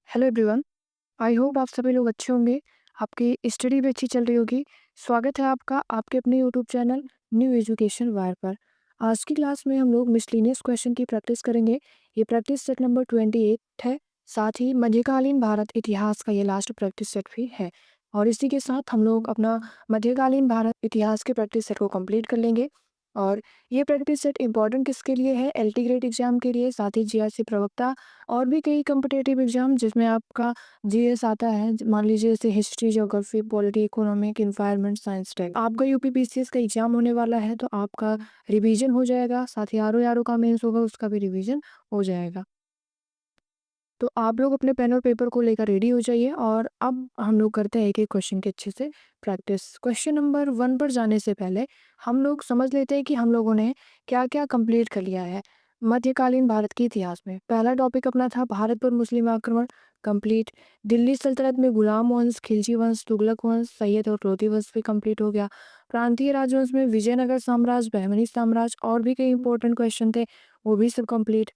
Hello everyone. I hope आप सभी लोग अच्छे होंगे। आपकी स्टडी भी अच्छी चल रही होगी। स्वागत है आपका आपके अपने YouTube channel new education wire पर। आज की क्लास में हम लोग मिसलिनियस क्वेश्चन की प्रैक्टिस करेंगे। ये प्रैक्टिस सेट नंबर 28 है। साथ ही मध्यकालीन भारत इतिहास का ये लास्ट प्रैक्टिस सेट भी है। और इसी के साथ हम लोग अपना मध्यकालीन भारत इतिहास के प्रैक्टिस सेट को कंप्लीट कर लेंगे। और ये प्रैक्टिस सेट इंपॉर्टेंट किसके लिए है? एलटी ग्रेड एग्जाम के लिए, साथ ही जीआरसी प्रवक्ता और भी कई कॉम्पिटेटिव एग्जाम जिसमें आपका जीएस आता है। मान लीजिए जैसे history, geography, polity, economic, environment science type आपका यूपीपीसीएस का एग्जाम होने वाला है, तो आपका रिवीजन हो जाएगा। साथ ही आरओ आरओ का मेंस होगा, उसका भी रिवीजन हो जाएगा। तो आप लोग अपने पेन और पेपर को लेकर रेडी हो जाइए और अब हम लोग करते हैं एक एक क्वेश्चन के अच्छे से प्रैक्टिस। क्वेश्चन नंबर 1 पर जाने से पहले हम लोग समझ लेते हैं कि हम लोगों ने क्या क्या कंप्लीट कर लिया है मध्यकालीन भारत के इतिहास में। पहला टॉपिक अपना था भारत पर मुस्लिम आक्रमण, कंप्लीट। दिल्ली सल्तनत में गुलाम वंश, खिलजी वंश, तुगलक वंश, सैयद और लोधी वंश भी कंप्लीट हो गया। प्रांतीय राजवंश में विजयनगर साम्राज्य, बहमनी साम्राज्य और भी कई इंपॉर्टेंट क्वेश्चन थे, वो भी सब कंप्लीट।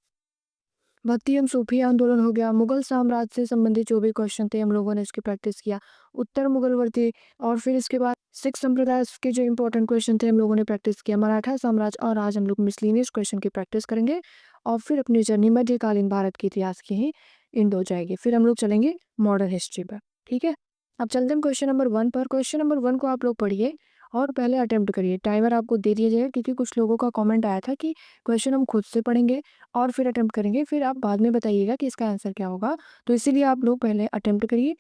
भक्ति एवं सूफी आंदोलन हो गया। मुगल साम्राज्य से संबंधित जो भी क्वेश्चन थे हम लोगों ने इसकी प्रैक्टिस किया। उत्तर मुगलवर्ती और फिर इसके बाद सिख संप्रदाय के जो इंपॉर्टेंट क्वेश्चन थे हम लोगों ने प्रैक्टिस किया। मराठा साम्राज्य। और आज हम लोग मिसलिनियस क्वेश्चन की प्रैक्टिस करेंगे और फिर अपनी जर्नी मध्यकालीन भारत के इतिहास की ही इंड हो जाएगी। फिर हम लोग चलेंगे मॉडर्न हिस्ट्री पर। ठीक है, अब चलते हैं क्वेश्चन नंबर 1 पर। क्वेश्चन नंबर 1 को आप लोग पढ़िए और पहले अटेम्प्ट करिए। टाइमर आपको दे दिया जाएगा क्योंकि कुछ लोगों का कमेंट आया था कि क्वेश्चन हम खुद से पढ़ेंगे और फिर अटेम्प्ट करेंगे, फिर आप बाद में बताइएगा कि इसका आंसर क्या होगा। तो इसीलिए आप लोग पहले अटेम्प्ट करिए।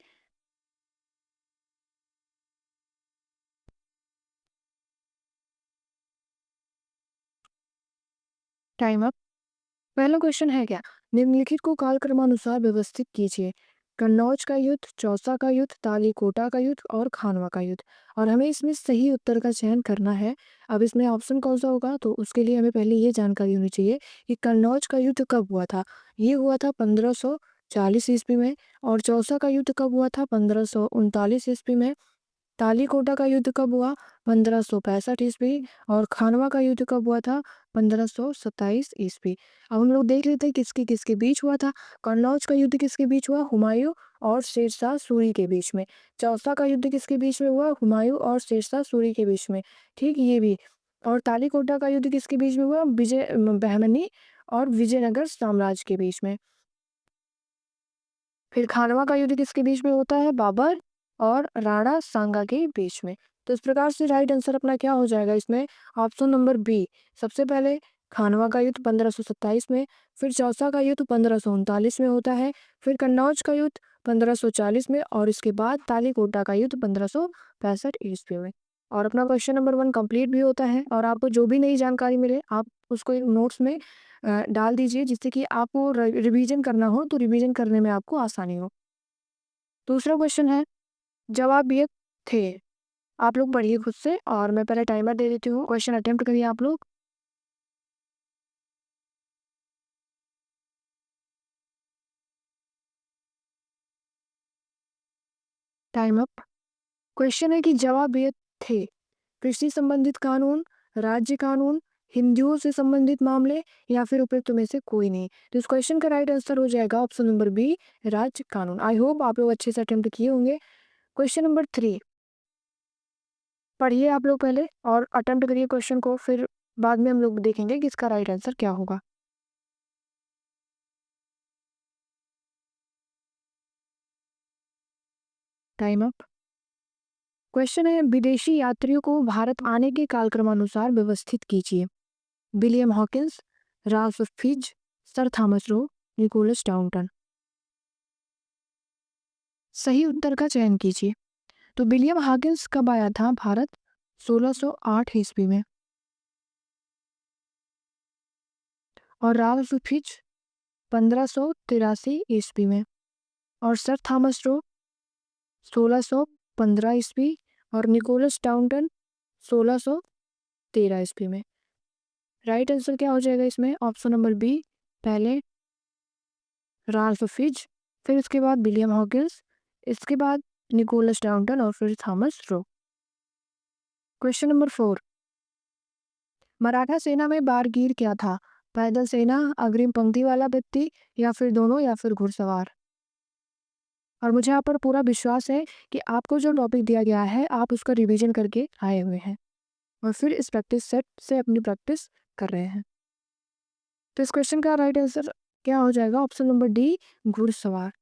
Time up. पहला क्वेश्चन है क्या? निम्नलिखित को कालक्रमानुसार व्यवस्थित कीजिए। कन्नौज का युद्ध, चौसा का युद्ध, तालीकोटा का युद्ध और खानवा का युद्ध। और हमें इसमें सही उत्तर का चयन करना है। अब इसमें ऑप्शन कौन सा होगा, तो उसके लिए हमें पहले ये जानकारी होनी चाहिए कि कन्नौज का युद्ध कब हुआ था। ये हुआ था 1540 ईस्वी में। और चौसा का युद्ध कब हुआ था? 1539 ईस्वी में। तालीकोटा का युद्ध कब हुआ? 1565 ईस्वी। और खानवा का युद्ध कब हुआ था? 1527 ईस्वी। अब हम लोग देख लेते हैं किसके किसके बीच हुआ था। कन्नौज का युद्ध किसके बीच हुआ? हुमायूं और शेरशाह सूरी के बीच में। चौसा का युद्ध किसके बीच में हुआ? हुमायूं और शेरशाह सूरी के बीच में। ठीक, ये भी। और तालीकोटा का युद्ध किसके बीच में हुआ? बहमनी और विजयनगर साम्राज्य के बीच में। फिर खानवा का युद्ध किसके बीच में होता है? बाबर और राणा सांगा के बीच में। तो इस प्रकार से राइट आंसर अपना क्या हो जाएगा इसमें? Option number B. सबसे पहले खानवा का युद्ध 1527 में, फिर चौसा का युद्ध 1539 में होता है, फिर कन्नौज का युद्ध 1540 में और इसके बाद तालीकोटा का युद्ध 1565 ईस्वी में। और अपना क्वेश्चन नंबर 1 कंप्लीट भी होता है। और आपको जो भी नई जानकारी मिले आप उसको एक नोट्स में डाल दीजिए, जिससे कि आपको रिवीजन करना हो तो रिवीजन करने में आपको आसानी हो। दूसरा क्वेश्चन है, जवाब ये थे। आप लोग पढ़िए खुद से और मैं पहले टाइमर दे देती हूँ। क्वेश्चन अटेम्प्ट करिए आप लोग। Time up. क्वेश्चन है कि जवाब ये थे। कृषि संबंधित कानून, राज्य कानून, हिंदुओं से संबंधित मामले या फिर उपयुक्त में से कोई नहीं। तो इस क्वेश्चन का राइट आंसर हो जाएगा ऑप्शन नंबर बी, राज्य कानून। आई होप आप लोग अच्छे से अटेम्प्ट किए होंगे। क्वेश्चन नंबर 3 पढ़िए आप लोग पहले और अटेम्प्ट करिए क्वेश्चन को, फिर बाद में हम लोग देखेंगे कि इसका राइट आंसर क्या होगा। Time up. क्वेश्चन है, विदेशी यात्रियों को भारत आने के कालक्रमानुसार व्यवस्थित कीजिए। विलियम हॉकिंस, राल्फ फिज, सर थॉमस रो, निकोलस डाउंटन। सही उत्तर का चयन कीजिए। तो विलियम हॉकिंस कब आया था भारत? 1608 ईस्वी में। और राल्फ फिज 1583 ईस्वी में। और सर थॉमस रो 1615 ईस्वी। और निकोलस डाउंटन 1613 ईस्वी में। राइट आंसर क्या हो जाएगा इसमें? ऑप्शन नंबर बी, पहले राल्फ फिज, फिर उसके बाद विलियम हॉकिंस, इसके बाद निकोलस डाउंटन और फिर Thomas Roe. Question number 4, Maratha सेना में बारगीर क्या था? पैदल सेना, अग्रिम पंक्ति वाला व्यक्ति या फिर दोनों या फिर घुड़सवार। और मुझे आप पर पूरा विश्वास है कि आपको जो टॉपिक दिया गया है आप उसका रिवीजन करके आए हुए हैं और फिर इस प्रैक्टिस सेट से अपनी प्रैक्टिस कर रहे हैं। तो इस क्वेश्चन का राइट आंसर क्या हो जाएगा? ऑप्शन नंबर डी, घुड़सवार।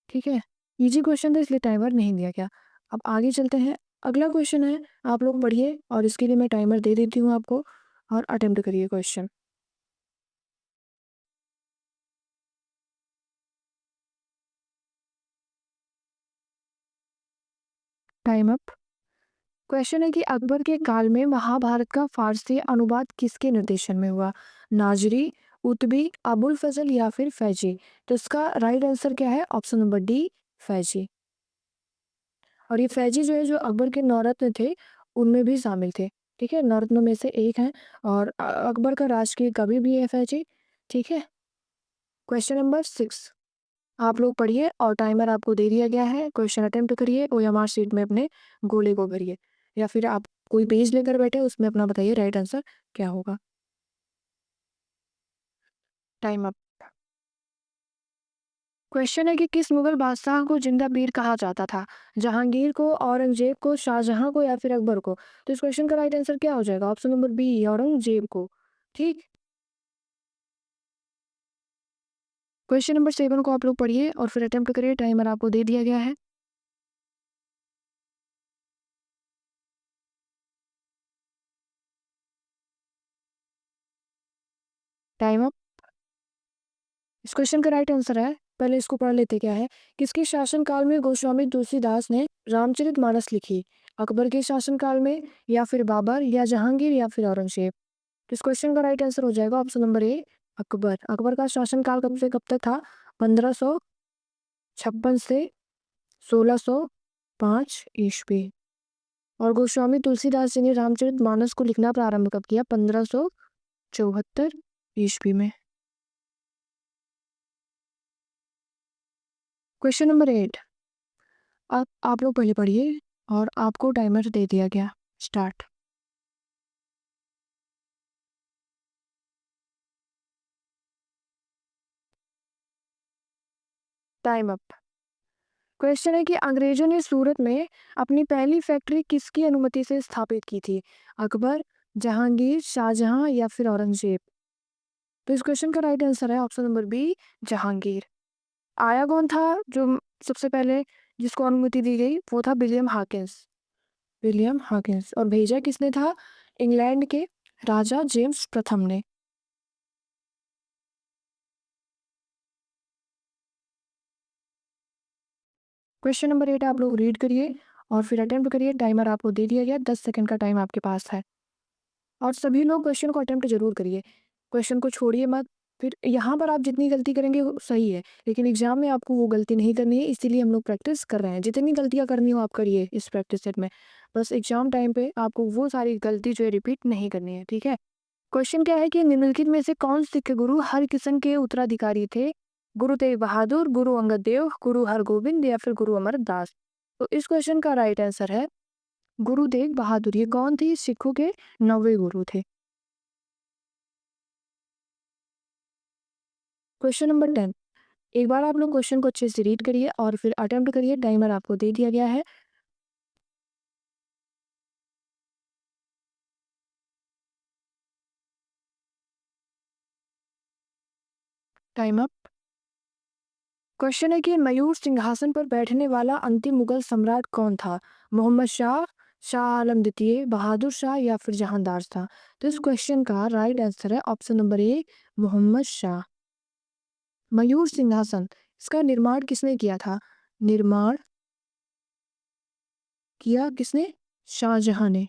ठीक है, इजी क्वेश्चन था इसलिए टाइमर नहीं दिया गया। अब आगे चलते हैं। अगला क्वेश्चन है, आप लोग पढ़िए और इसके लिए मैं टाइमर दे देती हूँ आपको और अटेम्प्ट करिए क्वेश्चन। Time up. क्वेश्चन है कि अकबर के काल में महाभारत का फारसी अनुवाद किसके निर्देशन में हुआ? नाजरी, उतबी, अबुल फजल या फिर फैजी? तो इसका राइट आंसर क्या है? Option number D, Faizi. और ये फैजी जो है जो अकबर के नौरत्न थे उनमें भी शामिल थे। ठीक है, नौरत्नों में से एक हैं और अकबर का राजकीय कवि भी है फैजी। ठीक है, क्वेश्चन नंबर 6 आप लोग पढ़िए और टाइमर आपको दे दिया गया है। क्वेश्चन अटेम्प्ट करिए, ओएमआर शीट में अपने गोले को भरिए या फिर आप कोई पेज लेकर बैठे उसमें अपना बताइए राइट आंसर क्या होगा। Time up. क्वेश्चन है कि किस मुगल बादशाह को जिंदा पीर कहा जाता था? जहांगीर को, औरंगजेब को, शाहजहां को या फिर अकबर को? तो इस क्वेश्चन का राइट आंसर क्या हो जाएगा? ऑप्शन नंबर बी, औरंगजेब को। ठीक, क्वेश्चन नंबर 7 को आप लोग पढ़िए और फिर अटेम्प्ट करिए। टाइमर आपको दे दिया गया है। Time up. इस क्वेश्चन का राइट आंसर है, पहले इसको पढ़ लेते क्या है। किसके शासनकाल में गोस्वामी तुलसीदास ने रामचरितमानस लिखी? अकबर के शासनकाल में या फिर बाबर या जहांगीर या फिर औरंगजेब? तो इस क्वेश्चन का राइट आंसर हो जाएगा ऑप्शन नंबर ए, अकबर। अकबर का शासनकाल कब से कब तक था? 1556 से 1605 ईस्वी। और गोस्वामी तुलसीदास जी ने रामचरितमानस को लिखना प्रारंभ कब किया? 1574 ईस्वी में। क्वेश्चन नंबर 8 आप लोग पहले पढ़िए और आपको टाइमर दे दिया गया। स्टार्ट। Time up. क्वेश्चन है कि अंग्रेजों ने सूरत में अपनी पहली फैक्ट्री किसकी अनुमति से स्थापित की थी? अकबर, जहांगीर, शाहजहां या फिर औरंगजेब? तो इस क्वेश्चन का राइट आंसर है ऑप्शन नंबर बी, जहांगीर। आया कौन था जो सबसे पहले जिसको अनुमति दी गई? वो था विलियम हाकिंस। William Hawkins. और भेजा किसने था? इंग्लैंड के राजा जेम्स प्रथम ने। क्वेश्चन नंबर 8 आप लोग रीड करिए और फिर अटेम्प्ट करिए। टाइमर आपको दे दिया गया, 10 सेकंड का टाइम आपके पास है और सभी लोग क्वेश्चन को अटेम्प्ट जरूर करिए। क्वेश्चन को छोड़िए मत। फिर यहाँ पर आप जितनी गलती करेंगे वो सही है, लेकिन एग्जाम में आपको वो गलती नहीं करनी है, इसीलिए हम लोग प्रैक्टिस कर रहे हैं। जितनी गलतियाँ करनी हो आप करिए इस प्रैक्टिस सेट में, बस एग्जाम टाइम पे आपको वो सारी गलती जो है रिपीट नहीं करनी है। ठीक है, क्वेश्चन क्या है कि निम्नलिखित में से कौन सिख गुरु हरकिशन के उत्तराधिकारी थे? गुरु तेग बहादुर, गुरु अंगद देव, गुरु हरगोविंद या फिर गुरु अमरदास? तो इस क्वेश्चन का राइट आंसर है गुरु तेग बहादुर। ये कौन थे? सिखों के 9वें गुरु थे। क्वेश्चन नंबर 10 एक बार आप लोग क्वेश्चन को अच्छे से रीड करिए और फिर अटेम्प्ट करिए। टाइमर आपको दे दिया गया है। Time up. क्वेश्चन है कि मयूर सिंहासन पर बैठने वाला अंतिम मुगल सम्राट कौन था? मोहम्मद शाह, शाह आलम द्वितीय, बहादुर शाह या फिर जहांदार शाह? तो इस क्वेश्चन का राइट आंसर है option number A, Mohammad Shah. मयूर सिंहासन, इसका निर्माण किसने किया था? निर्माण किया किसने? शाहजहां ने।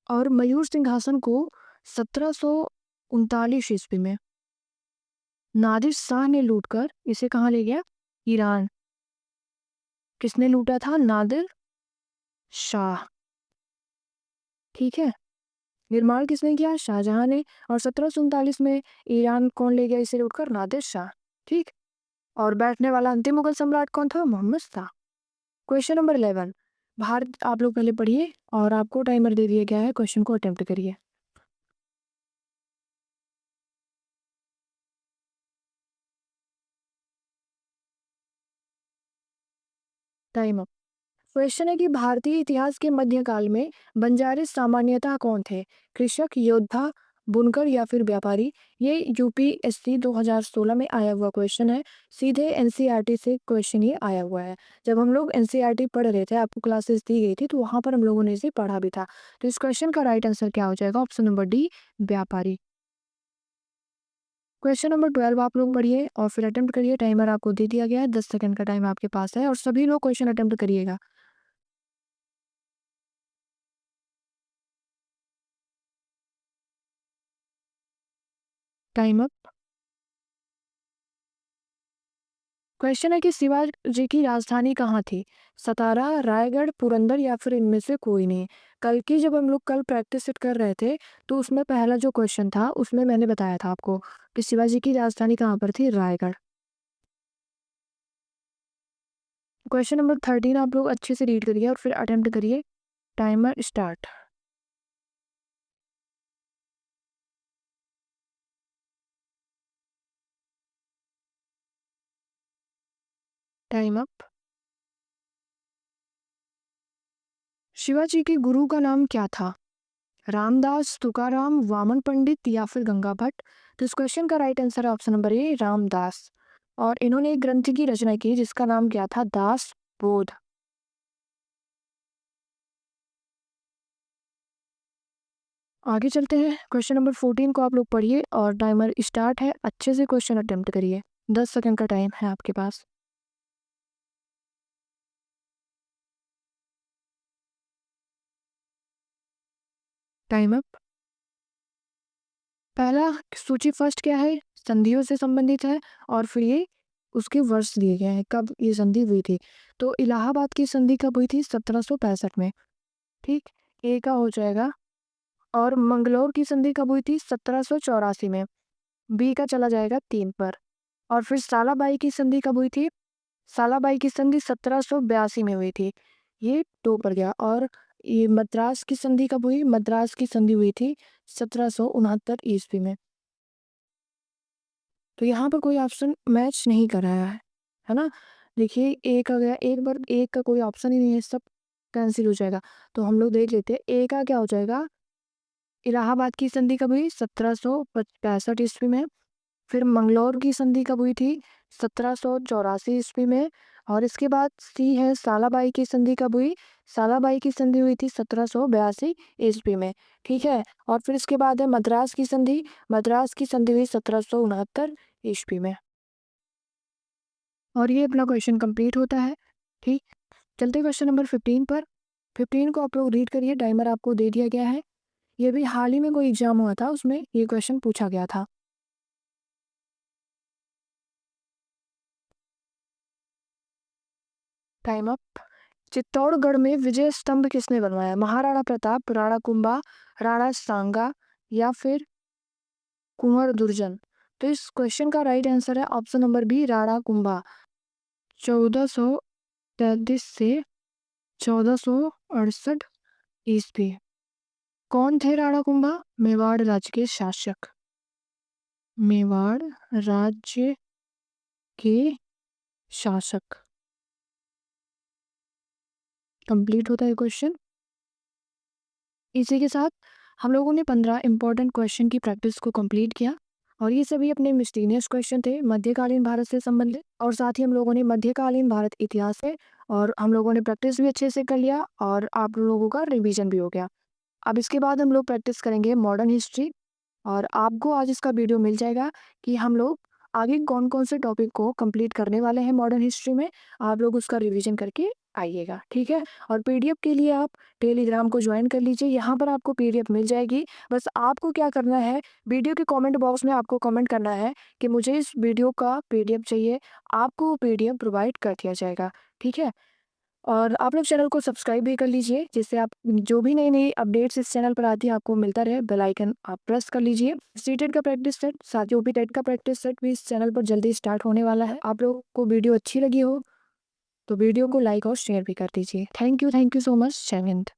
और मयूर सिंहासन को 1739 ईस्वी में नादिर शाह ने लूटकर इसे कहाँ ले गया? ईरान। किसने लूटा था? नादिर शाह। ठीक है, निर्माण किसने किया? शाहजहां ने। और 1739 में ईरान कौन ले गया इसे लूटकर? नादिर शाह। ठीक, और बैठने वाला अंतिम मुगल सम्राट कौन था? मोहम्मद शाह। क्वेश्चन नंबर 11 भारत आप लोग पहले पढ़िए और आपको टाइमर दे दिया गया है। क्वेश्चन को अटेम्प्ट करिए। Time up. क्वेश्चन है कि भारतीय इतिहास के मध्यकाल में बंजारे सामान्यतः कौन थे? कृषक, योद्धा, बुनकर या फिर व्यापारी? ये यूपीएससी 2016 में आया हुआ क्वेश्चन है। सीधे एनसीईआरटी से क्वेश्चन ये आया हुआ है। जब हम लोग एनसीईआरटी पढ़ रहे थे, आपको क्लासेस दी गई थी, तो वहां पर हम लोगों ने इसे पढ़ा भी था। तो इस क्वेश्चन का राइट आंसर क्या हो जाएगा? ऑप्शन नंबर डी, व्यापारी। क्वेश्चन नंबर 12 आप लोग पढ़िए और फिर अटेम्प्ट करिए। टाइमर आपको दे दिया गया है, 10 सेकंड का टाइम आपके पास है और सभी लोग क्वेश्चन अटेम्प्ट करिएगा। Time up. क्वेश्चन है कि शिवाजी की राजधानी कहाँ थी? सतारा, रायगढ़, पुरंदर या फिर इनमें से कोई नहीं? कल की जब हम लोग कल प्रैक्टिस सेट कर रहे थे, तो उसमें पहला जो क्वेश्चन था उसमें मैंने बताया था आपको कि शिवाजी की राजधानी कहाँ पर थी? रायगढ़। क्वेश्चन नंबर 13 आप लोग अच्छे से रीड करिए और फिर अटेम्प्ट करिए। Timer start. Time up. Shivaji के गुरु का नाम क्या था? रामदास, तुकाराम, वामन पंडित या फिर गंगा भट्ट? तो इस क्वेश्चन का राइट आंसर है ऑप्शन नंबर ए, रामदास। और इन्होंने एक ग्रंथ की रचना की जिसका नाम क्या था? दास बोध। आगे चलते हैं। क्वेश्चन नंबर 14 को आप लोग पढ़िए और टाइमर स्टार्ट है। अच्छे से क्वेश्चन अटेम्प्ट करिए। 10 सेकंड का टाइम है आपके पास। Time up. पहला सूची फर्स्ट क्या है? संधियों से संबंधित है और फिर ये उसके वर्ष दिए गए हैं कब ये संधि हुई थी। तो इलाहाबाद की संधि कब हुई थी? 1765 में। ठीक, ए का हो जाएगा। और मंगलौर की संधि कब हुई थी? 1784 में। बी का चला जाएगा 3 पर। और फिर सालाबाई की संधि कब हुई थी? सालाबाई की संधि 1782 में हुई थी। ये 2 पर गया। और ये मद्रास की संधि कब हुई? मद्रास की संधि हुई थी 1769 ईस्वी में। तो यहाँ पर कोई ऑप्शन मैच नहीं कर रहा है ना? देखिए एक आ गया, एक बार एक का कोई ऑप्शन ही नहीं है, सब कैंसिल हो जाएगा। तो हम लोग देख लेते हैं ए का क्या हो जाएगा। इलाहाबाद की संधि कब हुई? 1765 ईस्वी में। फिर मंगलौर की संधि कब हुई थी? 1784 ईस्वी में। और इसके बाद सी है सालाबाई की संधि कब हुई? सालाबाई की संधि हुई थी 1782 ईस्वी में। ठीक है। और फिर इसके बाद है मद्रास की संधि। मद्रास की संधि हुई 1769 ईस्वी में। और ये अपना क्वेश्चन कंप्लीट होता है। ठीक, चलते क्वेश्चन नंबर 15 पर। 15 को आप लोग रीड करिए। टाइमर आपको दे दिया गया है। ये भी हाल ही में कोई एग्जाम हुआ था, उसमें ये क्वेश्चन पूछा गया था। Time up. चित्तौड़गढ़ में विजय स्तंभ किसने बनवाया? महाराणा प्रताप, राणा कुंभा, राणा सांगा या फिर कुंवर दुर्जन? तो इस क्वेश्चन का राइट आंसर है option number B, Rana Kumbha. 1433 से 1468 ईस्वी। कौन थे राणा कुंभा? मेवाड़ राज्य के शासक। मेवाड़ राज्य के शासक। कंप्लीट होता है क्वेश्चन। इसी के साथ हम लोगों ने 15 इंपॉर्टेंट क्वेश्चन की प्रैक्टिस को कंप्लीट किया और ये सभी अपने मिस्टीनियस क्वेश्चन थे मध्यकालीन भारत से संबंधित। और साथ ही हम लोगों ने मध्यकालीन भारत इतिहास से और हम लोगों ने प्रैक्टिस भी अच्छे से कर लिया और आप लोगों का रिवीजन भी हो गया। अब इसके बाद हम लोग प्रैक्टिस करेंगे मॉडर्न हिस्ट्री और आपको आज इसका वीडियो मिल जाएगा कि हम लोग आगे कौन कौन से टॉपिक को कंप्लीट करने वाले हैं मॉडर्न हिस्ट्री में। आप लोग उसका रिवीजन करके आइएगा, ठीक है। और पीडीएफ के लिए आप टेलीग्राम को ज्वाइन कर लीजिए, यहाँ पर आपको पीडीएफ मिल जाएगी। बस आपको क्या करना है, वीडियो के कमेंट बॉक्स में आपको कमेंट करना है कि मुझे इस वीडियो का पीडीएफ चाहिए। आपको वो पीडीएफ प्रोवाइड कर दिया जाएगा, ठीक है। और आप लोग चैनल को सब्सक्राइब भी कर लीजिए जिससे आप जो भी नई नई अपडेट्स इस चैनल पर आती है आपको मिलता रहे। बेल आइकन आप प्रेस कर लीजिए। सीटेट का प्रैक्टिस सेट, साथ ही ओपी टेट का प्रैक्टिस सेट भी इस चैनल पर जल्दी स्टार्ट होने वाला है। आप लोगों को वीडियो अच्छी लगी हो तो वीडियो को लाइक और शेयर भी कर दीजिए। Thank you so much. जय हिंद।